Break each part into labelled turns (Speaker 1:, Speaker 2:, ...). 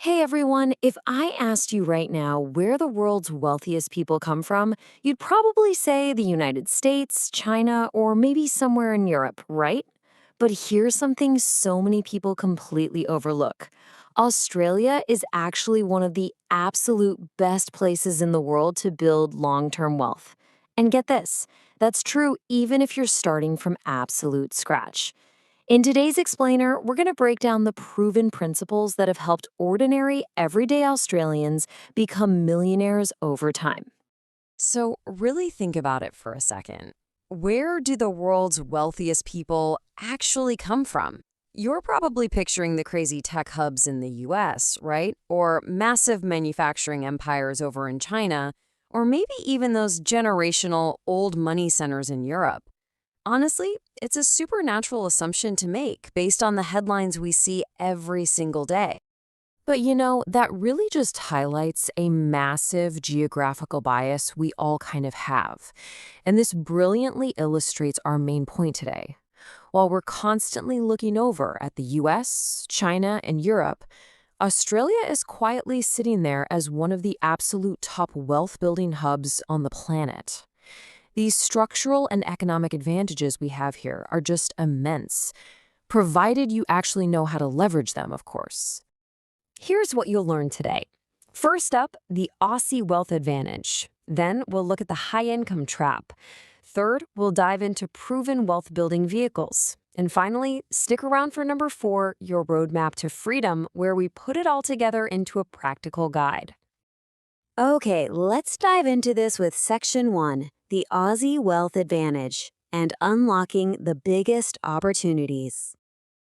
Speaker 1: Hey everyone, if I asked you right now where the world's wealthiest people come from, you'd probably say the United States, China, or maybe somewhere in Europe, right? But here's something so many people completely overlook. Australia is actually one of the absolute best places in the world to build long-term wealth. And get this, that's true even if you're starting from absolute scratch. In today's explainer, we're going to break down the proven principles that have helped ordinary, everyday Australians become millionaires over time.
Speaker 2: So, really think about it for a second. Where do the world's wealthiest people actually come from? You're probably picturing the crazy tech hubs in the US, right? Or massive manufacturing empires over in China, or maybe even those generational old money centers in Europe. Honestly, it's a supernatural assumption to make based on the headlines we see every single day.
Speaker 1: But that really just highlights a massive geographical bias we all kind of have. And this brilliantly illustrates our main point today. While we're constantly looking over at the US, China, and Europe, Australia is quietly sitting there as one of the absolute top wealth building hubs on the planet. These structural and economic advantages we have here are just immense, provided you actually know how to leverage them, of course. Here's what you'll learn today. First up, the Aussie wealth advantage. Then we'll look at the high income trap. Third, we'll dive into proven wealth building vehicles. And finally, stick around for number 4, your roadmap to freedom, where we put it all together into a practical guide.
Speaker 3: Okay, let's dive into this with Section 1, the Aussie Wealth Advantage, and unlocking the biggest opportunities.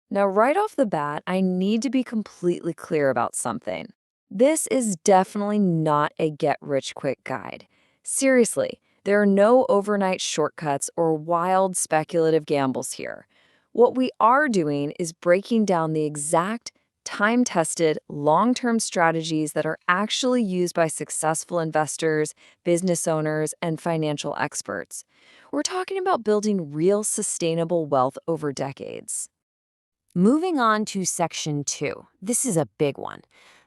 Speaker 1: Now, right off the bat, I need to be completely clear about something. This is definitely not a get-rich-quick guide. Seriously, there are no overnight shortcuts or wild speculative gambles here. What we are doing is breaking down the exact, time-tested, long-term strategies that are actually used by successful investors, business owners, and financial experts. We're talking about building real sustainable wealth over decades.
Speaker 2: Moving on to Section 2. This is a big one.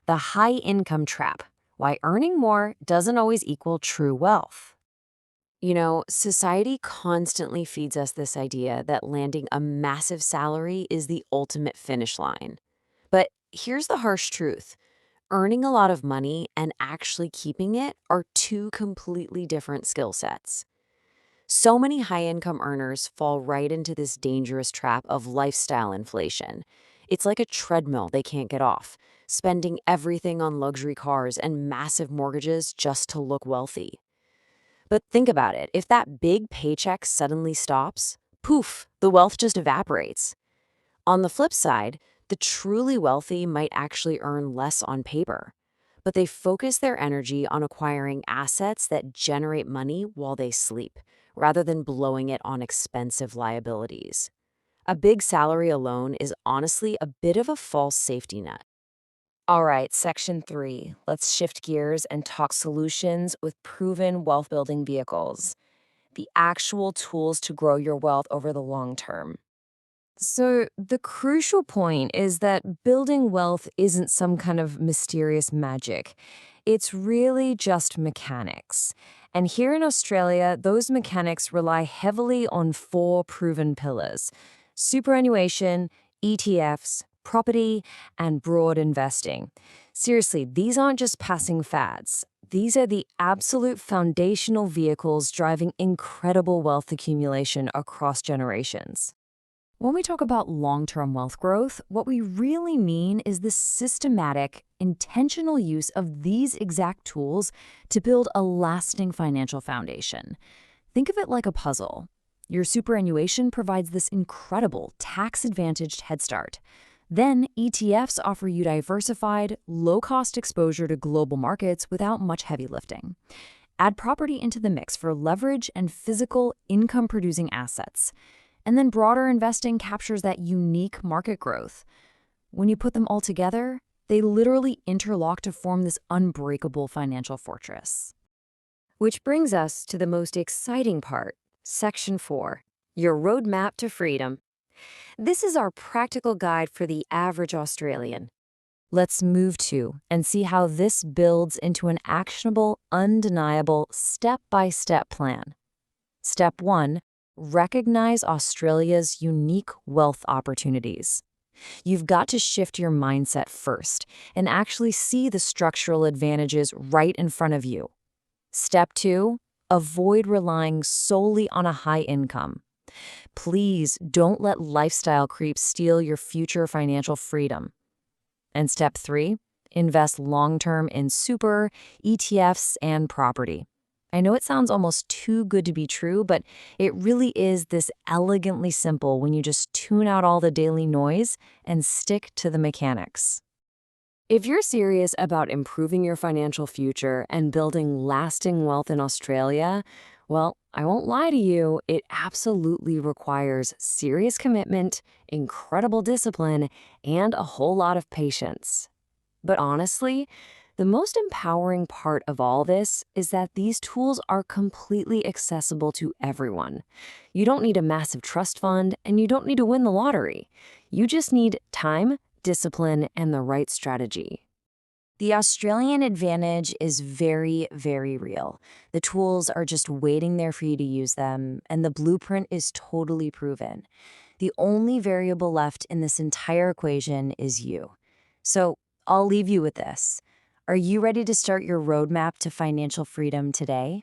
Speaker 2: The high income trap. Why earning more doesn't always equal true wealth. Society constantly feeds us this idea that landing a massive salary is the ultimate finish line. But here's the harsh truth. Earning a lot of money and actually keeping it are two completely different skill sets. So many high-income earners fall right into this dangerous trap of lifestyle inflation. It's like a treadmill they can't get off, spending everything on luxury cars and massive mortgages just to look wealthy. But think about it. If that big paycheck suddenly stops, poof, the wealth just evaporates. On the flip side, the truly wealthy might actually earn less on paper, but they focus their energy on acquiring assets that generate money while they sleep, rather than blowing it on expensive liabilities. A big salary alone is honestly a bit of a false safety net.
Speaker 1: All right, Section 3. Let's shift gears and talk solutions with proven wealth building vehicles, the actual tools to grow your wealth over the long term. So, the crucial point is that building wealth isn't some kind of mysterious magic. It's really just mechanics. And here in Australia, those mechanics rely heavily on 4 proven pillars: superannuation, ETFs, property, and broad investing. Seriously, these aren't just passing fads. These are the absolute foundational vehicles driving incredible wealth accumulation across generations. When we talk about long-term wealth growth, what we really mean is the systematic, intentional use of these exact tools to build a lasting financial foundation. Think of it like a puzzle. Your superannuation provides this incredible tax-advantaged head start. Then ETFs offer you diversified, low-cost exposure to global markets without much heavy lifting. Add property into the mix for leverage and physical income-producing assets. And then broader investing captures that unique market growth. When you put them all together, they literally interlock to form this unbreakable financial fortress. Which brings us to the most exciting part, Section 4, your roadmap to freedom. This is our practical guide for the average Australian.
Speaker 2: Let's move to and see how this builds into an actionable, undeniable, step-by-step plan. Step 1. Recognize Australia's unique wealth opportunities. You've got to shift your mindset first and actually see the structural advantages right in front of you. Step 2. Avoid relying solely on a high income. Please don't let lifestyle creep steal your future financial freedom. And step 3, invest long-term in super, ETFs, and property. I know it sounds almost too good to be true, but it really is this elegantly simple when you just tune out all the daily noise and stick to the mechanics. If you're serious about improving your financial future and building lasting wealth in Australia, well, I won't lie to you, it absolutely requires serious commitment, incredible discipline, and a whole lot of patience. But honestly, the most empowering part of all this is that these tools are completely accessible to everyone. You don't need a massive trust fund, and you don't need to win the lottery. You just need time, discipline, and the right strategy.
Speaker 1: The Australian advantage is very, very real. The tools are just waiting there for you to use them, and the blueprint is totally proven. The only variable left in this entire equation is you. So I'll leave you with this. Are you ready to start your roadmap to financial freedom today?